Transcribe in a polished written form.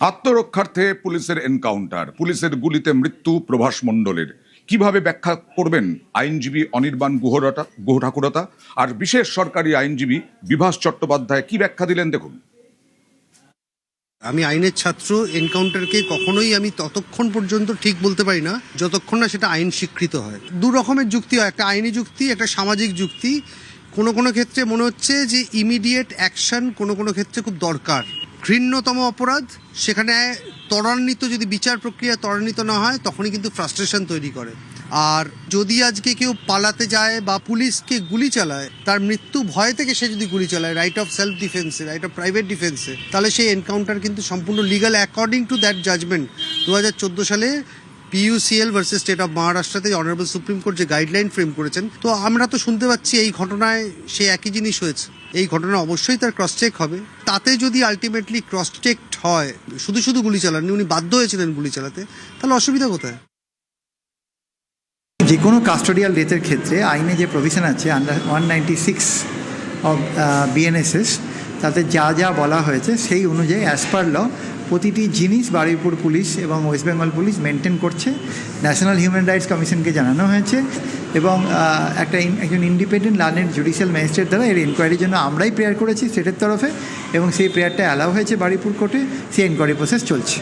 আত্মরক্ষার্থে পুলিশের এনকাউন্টার, পুলিশের গুলিতে মৃত্যু প্রভাস মণ্ডলের। কিভাবে ব্যাখ্যা করবেন আইনজীবী অনির্বাণ গুহ ঠাকুরতা আর বিশেষ সরকারি আইনজীবী বিভাস চট্টোপাধ্যায় কি ব্যাখ্যা দিলেন দেখুন। আমি আইনের ছাত্র, এনকাউন্টারকে কখনোই আমি ততক্ষণ পর্যন্ত ঠিক বলতে পারি না যতক্ষণ না সেটা আইন স্বীকৃত হয়। দু রকমের যুক্তি হয়, একটা আইনি যুক্তি, একটা সামাজিক যুক্তি। কোনো ক্ষেত্রে মনে হচ্ছে যে ইমিডিয়েট অ্যাকশন কোনো ক্ষেত্রে খুব দরকার। ঘৃণ্যতম অপরাধ, সেখানে ত্বরান্বিত যদি বিচার প্রক্রিয়া ত্বরান্বিত না হয় তখনই কিন্তু ফ্রাস্ট্রেশন তৈরি করে। আর যদি আজকে কেউ পালাতে যায় বা পুলিশকে গুলি চালায়, তার মৃত্যু ভয় থেকে সে যদি গুলি চালায়, রাইট অফ সেলফ ডিফেন্সে, রাইট অফ প্রাইভেট ডিফেন্সে, তাহলে সেই এনকাউন্টার কিন্তু সম্পূর্ণ legal according to that judgement. 2014 সালে PUCL ভার্সেস স্টেট অফ মহারাষ্ট্রতে অনারেবল সুপ্রিম কোর্ট যে গাইডলাইন ফ্রেম করেছেন, তো আমরা তো শুনতে পাচ্ছি এই ঘটনায় সে একই জিনিস হয়েছে। এই ঘটনা অবশ্যই তার ক্রস চেক হবে। তাতে যদি আলটিমেটলি ক্রস চেকড হয়, শুধু গুলি চালাননি, উনি বাধ্য হয়েছিলেন গুলি চালাতে, তাহলে অসুবিধা কোথায়? যে কোনো কাস্টোডিয়াল ডেথের ক্ষেত্রে আইনে যে প্রভিশন আছে আন্ডার 196 অফ BNSS, তাতে যা বলা হয়েছে সেই অনুযায়ী অ্যাজ পার ল প্রতিটি জিনিস বারুইপুর পুলিশ এবং ওয়েস্ট বেঙ্গল পুলিশ মেনটেন করছে। ন্যাশনাল হিউম্যান রাইটস কমিশনকে জানানো হয়েছে এবং একজন ইন্ডিপেন্ডেন্ট লার্নেড জুডিশিয়াল ম্যাজিস্ট্রেট দ্বারা এর এনকোয়ারির জন্য আমরাই প্রেয়ার করেছি স্টেটের তরফে, এবং সেই প্রেয়ারটা অ্যালাউ হয়েছে বারুইপুর কোর্টে। সেই এনকোয়ারি প্রসেস চলছে।